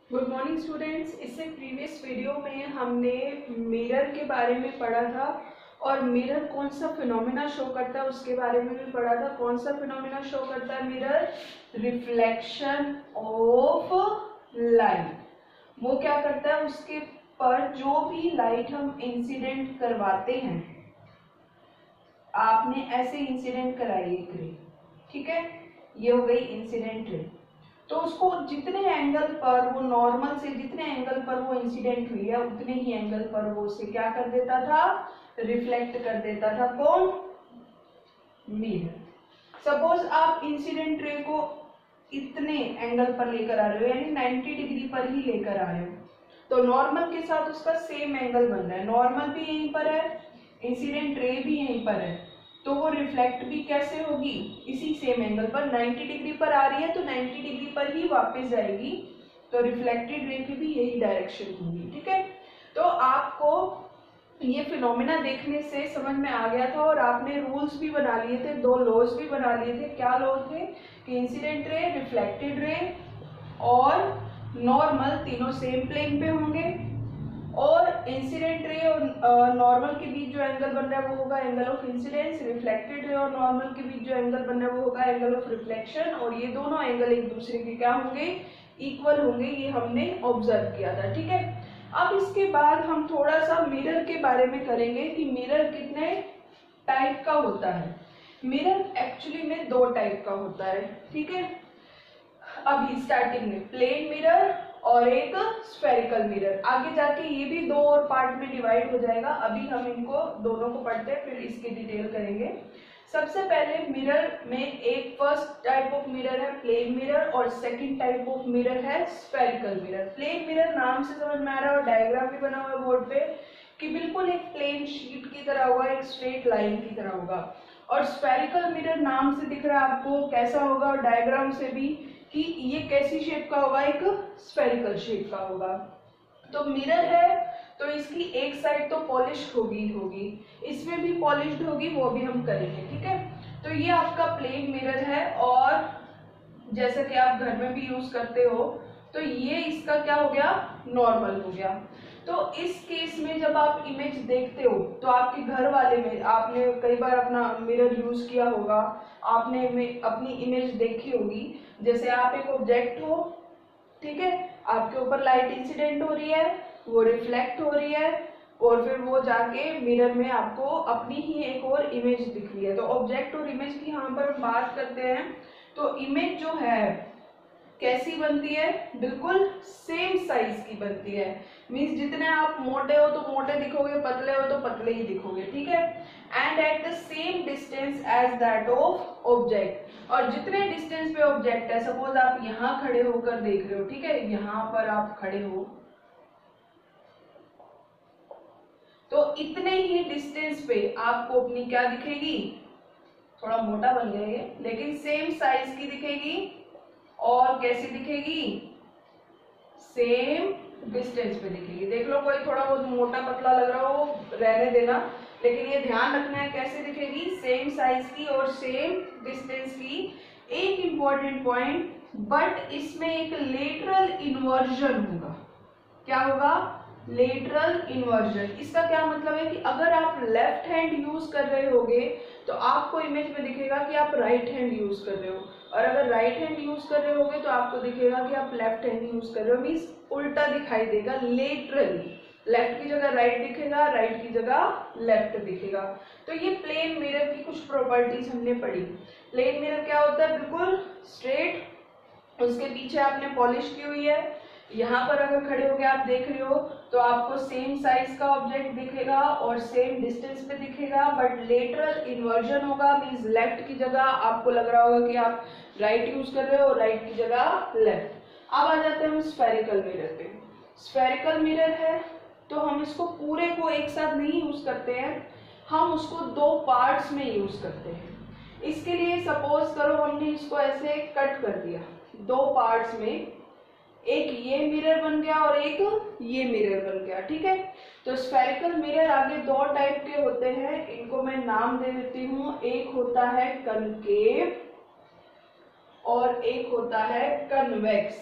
Good morning students. इससे previous video में हमने मिरर के बारे में पढ़ा था और मिरर कौन सा फिनोमेना शो करता है उसके बारे में भी पढ़ा था। कौन सा फिनोमेना शो करता है मिरर? Reflection of light. वो क्या करता है, उसके पर जो भी लाइट हम इंसिडेंट करवाते हैं, आपने ऐसे इंसिडेंट कराई एक रे, ठीक है, ये हो गई इंसिडेंट रे, तो उसको जितने एंगल पर वो नॉर्मल से जितने एंगल पर वो इंसिडेंट हुई है उतने ही एंगल पर वो उसे क्या कर देता था, रिफ्लेक्ट कर देता था। कौन? मिरर। सपोज आप इंसिडेंट रे को इतने एंगल पर लेकर आ रहे हो, यानी 90 डिग्री पर ही लेकर आ रहे हो, तो नॉर्मल के साथ उसका सेम एंगल बन रहा है। नॉर्मल भी यहीं पर है, इंसिडेंट रे भी यहीं पर है, तो वो रिफ्लेक्ट भी कैसे होगी? इसी सेम एंगल पर। 90 डिग्री पर आ रही है तो 90 डिग्री पर ही वापस जाएगी, तो रिफ्लेक्टेड रे की भी यही डायरेक्शन होगी। ठीक है, तो आपको ये फिनोमेना देखने से समझ में आ गया था और आपने रूल्स भी बना लिए थे, दो लॉज भी बना लिए थे। क्या लॉ थे? कि इंसिडेंट रे, रिफ्लेक्टेड रे और नॉर्मल तीनों सेम प्लेन पे होंगे, और इंसिडेंट रे और नॉर्मल के बीच जो एंगल बन रहा है वो होगा angle of incidence. Reflected ray और नॉर्मल के बीच जो एंगल बन रहा है वो होगा एंगल ऑफ रिफ्लेक्शन, और ये दोनों एंगल एक दूसरे के क्या होंगे? इक्वल होंगे। ये हमने ऑब्जर्व किया था। ठीक है, अब इसके बाद हम थोड़ा सा मिरर के बारे में करेंगे कि मिरर कितने टाइप का होता है। मिरर एक्चुअली में दो टाइप का होता है। ठीक है, अभी स्टार्टिंग में प्लेन मिरर और एक स्फेरिकल मिरर, आगे जाके ये भी दो और पार्ट में डिवाइड हो जाएगा। अभी हम इनको दोनों को पढ़ते हैं, फिर इसकी डिटेल करेंगे। सबसे पहले मिरर में एक फर्स्ट टाइप ऑफ मिरर है प्लेन मिरर, और सेकंड टाइप ऑफ मिरर है स्फेरिकल मिरर। प्लेन मिरर नाम से समझ में आ रहा है, और डायग्राम भी बना हुआ है बोर्ड पे, कि बिल्कुल एक प्लेन शीट की तरह होगा, एक स्ट्रेट लाइन की तरह होगा। और स्फेरिकल मिरर नाम से दिख रहा है आपको कैसा होगा, और डायग्राम से भी, कि ये कैसी शेप का होगा? एक स्फेरिकल शेप का होगा। तो मिरर है तो इसकी एक साइड तो पॉलिश होगी, इसमें भी पॉलिश्ड होगी, वो भी हम करेंगे। ठीक है, तो ये आपका प्लेन मिरर है, और जैसा कि आप घर में भी यूज करते हो, तो ये इसका क्या हो गया? नॉर्मल हो गया। तो इस केस में जब आप इमेज देखते हो तो आपके घर वाले में आपने कई बार अपना मिरर यूज किया होगा, आपने अपनी इमेज देखी होगी। जैसे आप एक ऑब्जेक्ट हो, ठीक है, आपके ऊपर लाइट इंसिडेंट हो रही है, वो रिफ्लेक्ट हो रही है, और फिर वो जाके मिरर में आपको अपनी ही एक और इमेज दिख रही है। तो ऑब्जेक्ट और इमेज की यहाँ पर बात करते हैं, तो इमेज जो है कैसी बनती है? बिल्कुल सेम साइज की बनती है। मीन्स जितने आप मोटे हो तो मोटे दिखोगे, पतले हो तो पतले ही दिखोगे। ठीक है, and at the same distance as that of object. और जितने डिस्टेंस पे ऑब्जेक्ट है, सपोज आप यहाँ खड़े होकर देख रहे हो, ठीक है, यहाँ पर आप खड़े हो, तो इतने ही डिस्टेंस पे आपको अपनी क्या दिखेगी? थोड़ा मोटा बन गया ये, लेकिन सेम साइज की दिखेगी। और कैसी दिखेगी? सेम डिस्टेंस पे दिखेगी। देख लो, कोई थोड़ा बहुत मोटा पतला लग रहा हो रहने देना, लेकिन ये ध्यान रखना है कैसे दिखेगी? सेम साइज की और सेम डिस्टेंस की। एक इंपॉर्टेंट पॉइंट, बट इसमें एक लेटरल इन्वर्जन होगा। क्या होगा? Lateral inversion. इसका क्या मतलब है कि अगर आप लेफ्ट हैंड यूज कर रहे होगे तो आपको इमेज में दिखेगा कि आप राइट हैंड यूज कर रहे हो, और अगर राइट हैंड यूज कर रहे होगे तो आपको दिखेगा कि आप लेफ्ट हैंड यूज कर रहे हो। मीन्स उल्टा दिखाई देगा, लेटरली। लेफ्ट की जगह राइट दिखेगा, राइट की जगह लेफ्ट दिखेगा। तो ये प्लेन मिरर की कुछ प्रॉपर्टीज हमने पढ़ी। प्लेन मिरर क्या होता है? बिल्कुल स्ट्रेट, उसके पीछे आपने पॉलिश की हुई है। यहाँ पर अगर खड़े होकर आप देख रहे हो तो आपको सेम साइज का ऑब्जेक्ट दिखेगा और सेम डिस्टेंस पे दिखेगा, बट लेटरल इन्वर्जन होगा। मींस लेफ्ट की जगह आपको लग रहा होगा कि आप राइट यूज कर रहे हो, और राइट की जगह लेफ्ट। अब आ जाते हैं हम स्फेरिकल मिरर पे। स्फेरिकल मिरर है तो हम इसको पूरे को एक साथ नहीं यूज करते हैं, हम उसको दो पार्ट्स में यूज करते हैं। इसके लिए सपोज करो हमने इसको ऐसे कट कर दिया दो पार्ट्स में, एक ये मिरर बन गया और एक ये मिरर बन गया। ठीक है, तो स्फेरिकल मिरर आगे दो टाइप के होते हैं, इनको मैं नाम दे देती हूँ। एक होता है कनकेव और एक होता है कन्वेक्स।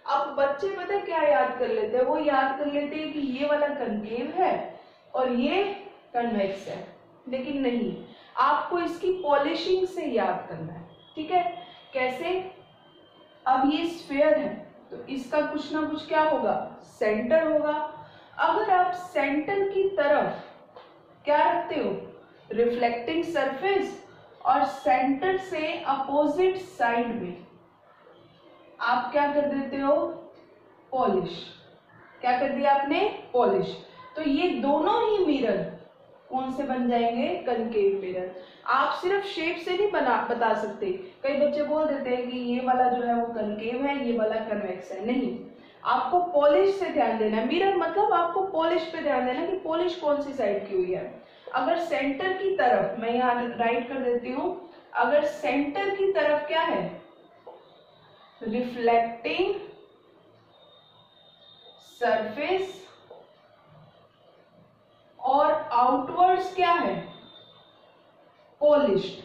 अब बच्चे पता है क्या याद कर लेते हैं, वो याद कर लेते हैं कि ये वाला कनकेव है और ये कन्वेक्स है, लेकिन नहीं, आपको इसकी पॉलिशिंग से याद करना है। ठीक है, कैसे? अब ये स्फीयर है तो इसका कुछ ना कुछ क्या होगा, सेंटर होगा। अगर आप सेंटर की तरफ क्या रखते हो, रिफ्लेक्टिंग सरफेस, और सेंटर से अपोजिट साइड में आप क्या कर देते हो, पॉलिश। क्या कर दिया आपने, पॉलिश। तो ये दोनों ही मिरर कौन से बन जाएंगे, कनकेव मिरर। आप सिर्फ शेप से नहीं बता सकते। कई बच्चे बोल देते हैं कि ये वाला जो है वो कनकेव है, ये वाला कन्वेक्स है। नहीं, आपको पॉलिश से ध्यान देना है। मिरर मतलब आपको पॉलिश पे ध्यान देना कि पॉलिश कौन सी साइड की हुई है। अगर सेंटर की तरफ, मैं यहाँ राइट कर देती हूँ, अगर सेंटर की तरफ क्या है, रिफ्लेक्टिंग सरफेस, और आउटवर्ड्स क्या है, पॉलिश्ड,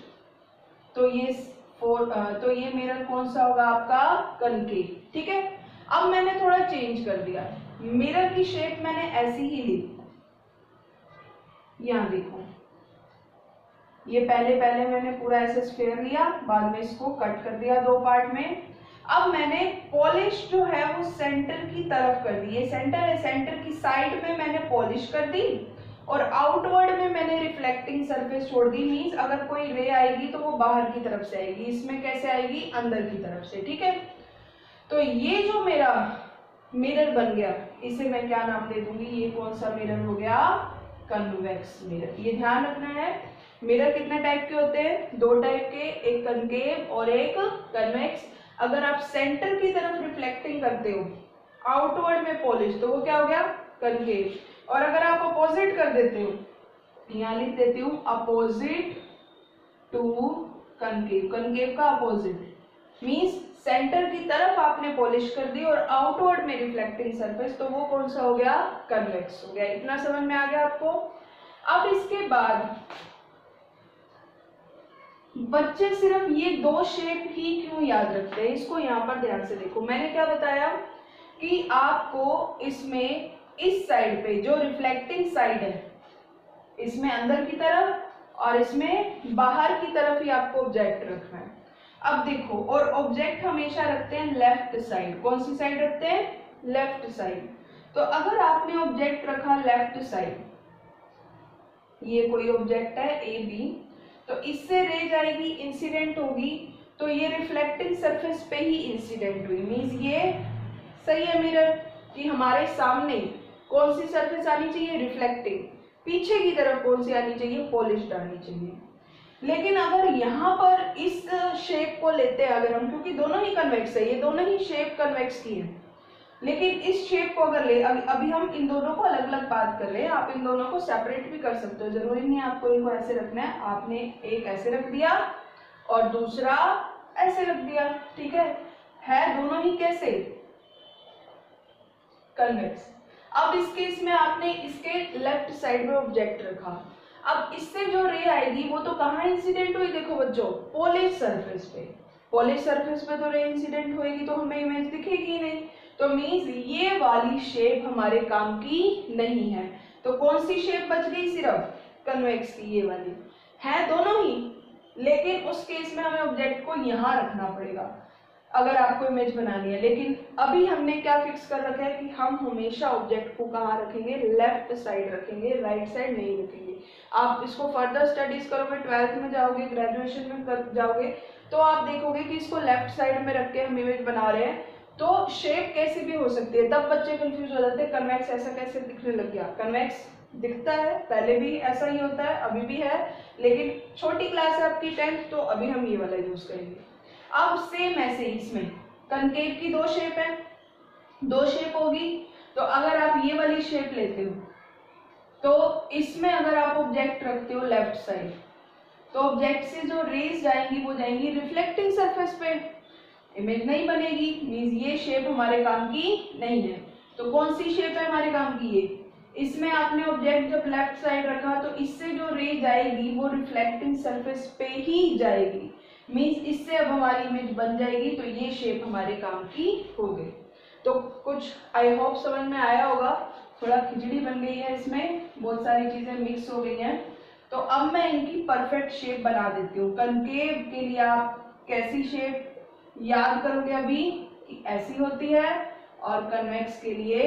तो ये मिरर कौन सा होगा आपका, कनकेव। ठीक है, अब मैंने थोड़ा चेंज कर दिया, मिरर की शेप मैंने ऐसी ही ली। यहां देखो, ये पहले मैंने पूरा ऐसे स्फीयर लिया, बाद में इसको कट कर दिया दो पार्ट में। अब मैंने पॉलिश जो है वो सेंटर की तरफ कर दी। ये सेंटर है, सेंटर की साइड में मैंने पॉलिश कर दी, और आउटवर्ड में मैंने रिफ्लेक्टिंग सरफेस छोड़ दी। मींस अगर कोई रे आएगी तो वो बाहर की तरफ से आएगी, इसमें कैसे आएगी, अंदर की तरफ से। ठीक है, तो ये जो मेरा मिरर बन गया, इसे मैं क्या नाम दे दूंगी, ये कौन सा मिरर हो गया, कन्वेक्स मिरर। ये ध्यान रखना है, मिरर कितने टाइप के होते हैं, दो टाइप के, एक कनकेव और एक कन्वेक्स। अगर आप सेंटर की तरफ रिफ्लेक्टिंग करते हो, आउटवर्ड में पॉलिश, तो वो क्या हो गया, कनकेव। और अगर आप अपोजिट कर देते हो, यहां लिख देती हूं अपोजिट टू कनकेव, कनकेव का अपोजिट मींस सेंटर की तरफ आपने पॉलिश कर दी और आउटवर्ड में रिफ्लेक्टिंग सरफेस, तो वो कौन सा हो गया, कन्वेक्स हो गया। इतना समझ में आ गया आपको। अब इसके बाद बच्चे सिर्फ ये दो शेप ही क्यों याद रखते हैं, इसको यहां पर ध्यान से देखो। मैंने क्या बताया कि आपको इसमें इस साइड पे जो रिफ्लेक्टिंग साइड है, इसमें अंदर की तरफ और इसमें बाहर की तरफ ही आपको ऑब्जेक्ट रखना है। अब देखो, और ऑब्जेक्ट हमेशा रखते हैं लेफ्ट साइड। कौन सी साइड रखते हैं, लेफ्ट साइड। तो अगर आपने ऑब्जेक्ट रखा लेफ्ट साइड, ये कोई ऑब्जेक्ट है ए बी, तो इससे रे जाएगी, इंसिडेंट होगी, तो ये रिफ्लेक्टिंग सरफेस पे ही इंसिडेंट हुई। मींस ये सही है मिरर कि हमारे सामने कौन सी सरफेस आनी चाहिए, रिफ्लेक्टिंग। पीछे की तरफ कौन सी आनी चाहिए, पॉलिश्ड आनी चाहिए। लेकिन अगर यहाँ पर इस शेप को लेते हैं अगर हम, क्योंकि दोनों ही कन्वेक्स है, ये दोनों ही शेप कन्वेक्स की है, लेकिन इस शेप को अगर ले, अभी हम इन दोनों को अलग अलग बात कर रहे हैं, आप इन दोनों को सेपरेट भी कर सकते हो, जरूरी नहीं आपको इनको ऐसे रखना है। आपने एक ऐसे रख दिया और दूसरा ऐसे रख दिया, ठीक है दोनों ही कैसे, कन्वेक्स। अब इस केस में आपने इसके लेफ्ट साइड में ऑब्जेक्ट रखा, अब इससे जो रे आएगी वो तो कहाँ इंसिडेंट हुई, देखो बच्चों, पॉलिश सरफेस पे। पॉलिश सरफेस पे तो रे इंसिडेंट होएगी तो हमें इमेज दिखेगी नहीं, तो मींस ये वाली शेप हमारे काम की नहीं है। तो कौन सी शेप बच गई, सिर्फ कन्वेक्स की, ये वाली है दोनों ही, लेकिन उस केस में हमें ऑब्जेक्ट को यहाँ रखना पड़ेगा अगर आपको इमेज बनानी है। लेकिन अभी हमने क्या फिक्स कर रखा है कि हम हमेशा ऑब्जेक्ट को कहाँ रखेंगे, लेफ्ट साइड रखेंगे, राइट साइड नहीं रखेंगे। आप इसको फर्दर स्टडीज करोगे, 12th में जाओगे, ग्रेजुएशन में कर जाओगे, तो आप देखोगे कि इसको लेफ्ट साइड में रख के हम इमेज बना रहे हैं, तो शेप कैसी भी हो सकती है। तब बच्चे कंफ्यूज हो जाते हैं, कन्वेक्स ऐसा कैसे दिखने लग गया। कन्वेक्स दिखता है, पहले भी ऐसा ही होता है, अभी भी है, लेकिन छोटी क्लास है आपकी 10th, तो अभी हम ये वाला यूज करेंगे। अब सेम ऐसे इसमें कनकेव की दो शेप है, दो शेप होगी, तो अगर आप ये वाली शेप लेते हो तो इसमें अगर आप ऑब्जेक्ट रखते हो लेफ्ट साइड, तो ऑब्जेक्ट से जो रेज जाएंगी वो जाएंगी रिफ्लेक्टिंग सरफेस पे, इमेज नहीं बनेगी। मींस ये शेप हमारे काम की नहीं है। तो कौन सी शेप है हमारे काम की, ये। इसमें आपने ऑब्जेक्ट जब लेफ्ट साइड रखा तो इससे जो रे जाएगी वो रिफ्लेक्टिंग सरफेस पे ही जाएगी, मींस इससे अब हमारी इमेज बन जाएगी, तो ये शेप हमारे काम की हो गई। तो कुछ आई होप समझ में आया होगा। थोड़ा खिचड़ी बन गई है, इसमें बहुत सारी चीजें मिक्स हो गई हैं। तो अब मैं इनकी परफेक्ट शेप बना देती हूँ। कनकेव के लिए आप कैसी शेप याद करोगे अभी कि ऐसी होती है, और कन्वेक्स के लिए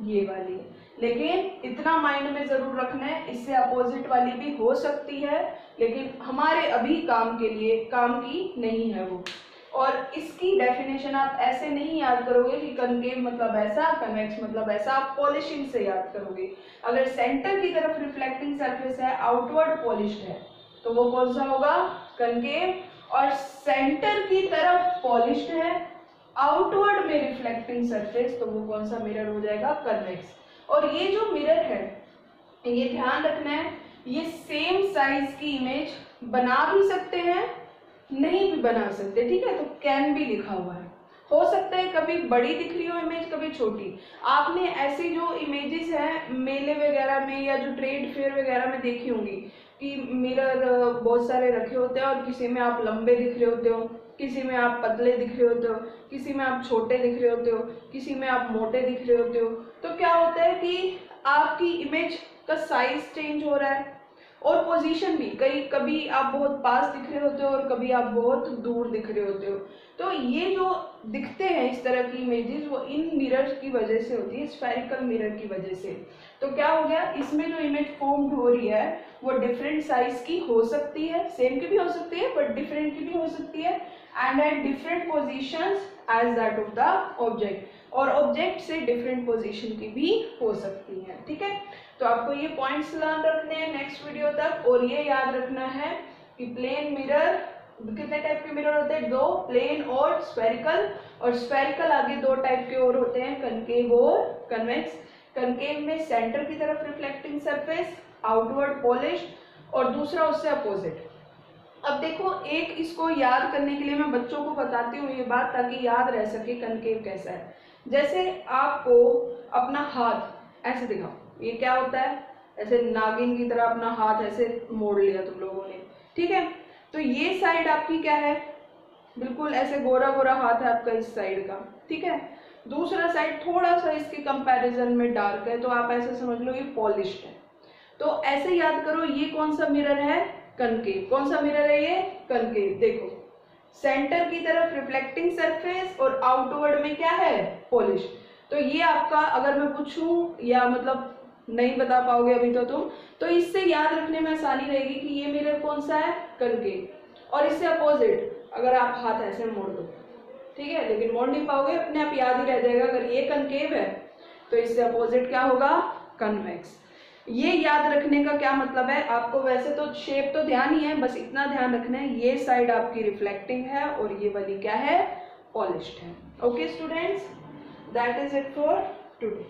ये वाली। लेकिन इतना माइंड में जरूर रखना है, इससे अपोजिट वाली भी हो सकती है, लेकिन हमारे अभी काम के लिए काम की नहीं है वो। और इसकी डेफिनेशन आप ऐसे नहीं याद करोगे कि कनकेव मतलब ऐसा, कन्वेक्स मतलब ऐसा, आप पॉलिशिंग से याद करोगे। अगर सेंटर की तरफ रिफ्लेक्टिंग सरफेस है, आउटवर्ड पॉलिश्ड है, तो वो कौन सा होगा? कनकेव। और सेंटर की तरफ पॉलिश्ड है, आउटवर्ड में रिफ्लेक्टिंग सरफेस, तो वो कौन सा मिरर हो जाएगा? कन्वेक्स। और ये जो मिरर है, ये ध्यान रखना है, ये सेम साइज की इमेज बना भी सकते हैं, नहीं भी बना सकते, ठीक है। तो कैन भी लिखा हुआ है, हो सकता है कभी बड़ी दिख रही हो इमेज, कभी छोटी। आपने ऐसी जो इमेजेस हैं मेले वगैरह में या जो ट्रेड फेयर वगैरह में देखी होंगी कि मिरर बहुत सारे रखे होते हैं, और किसी में आप लंबे दिख रहे होते हो, किसी में आप पतले दिख रहे होते हो, किसी में आप छोटे दिख रहे होते हो, किसी में आप मोटे दिख रहे होते हो। तो क्या होता है कि आपकी इमेज का साइज चेंज हो रहा है, और पोजीशन भी, कभी आप बहुत पास दिख रहे होते हो और कभी आप बहुत दूर दिख रहे होते हो। तो ये जो दिखते हैं इस तरह की इमेजेस, वो इन मिरर की वजह से होती है, स्फेरिकल मिरर की वजह से। तो क्या हो गया, इसमें जो इमेज फॉर्म हो रही है वो डिफरेंट साइज की हो सकती है, सेम की भी हो सकती है बट डिफरेंट की भी हो सकती है, and at different positions as that of the object, और ऑब्जेक्ट से डिफरेंट पोजीशन की भी हो सकती है, ठीक है। तो आपको ये पॉइंट्स ध्यान रखने हैं नेक्स्ट वीडियो तक, और ये याद रखना है कि प्लेन मिरर, कितने टाइप के मिरर होते हैं? 2, प्लेन और स्फेरिकल। और स्फेरिकल आगे 2 टाइप के और होते हैं, कनकेव और कन्वेक्स। कनकेव में सेंटर की तरफ रिफ्लेक्टिंग सरफेस, आउटवर्ड पॉलिश्ड, और दूसरा उससे अपोजिट। अब देखो, एक इसको याद करने के लिए मैं बच्चों को बताती हूँ ये बात, ताकि याद रह सके कनकेव कैसा है। जैसे आपको अपना हाथ ऐसे दिखाओ, ये क्या होता है? ऐसे नागिन की तरह अपना हाथ ऐसे मोड़ लिया तुम लोगों ने, ठीक है। तो ये साइड आपकी क्या है? बिल्कुल ऐसे गोरा गोरा हाथ है आपका इस साइड का, ठीक है। दूसरा साइड थोड़ा सा इसके कंपैरिजन में डार्क है, तो आप ऐसे समझ लो ये पॉलिश्ड है। तो ऐसे याद करो, ये कौन सा मिरर है? कनकेव। कौन सा मिरर है ये? कनकेव। देखो, सेंटर की तरफ रिफ्लेक्टिंग सरफेस और आउटवर्ड में क्या है? पॉलिश। तो ये आपका, अगर मैं पूछूं या मतलब नहीं बता पाओगे अभी तुम, तो इससे याद रखने में आसानी रहेगी कि ये मिरर कौन सा है? कनकेव। और इससे अपोजिट, अगर आप हाथ ऐसे मोड़ दो, ठीक है, लेकिन मोड़ नहीं पाओगे, अपने आप याद ही रह जाएगा। अगर ये कनकेव है तो इससे अपोजिट क्या होगा? कन्वेक्स। ये याद रखने का क्या मतलब है आपको? वैसे तो शेप तो ध्यान ही है, बस इतना ध्यान रखना है, ये साइड आपकी रिफ्लेक्टिंग है और ये वाली क्या है? पॉलिश्ड है। Okay students, that is it for today.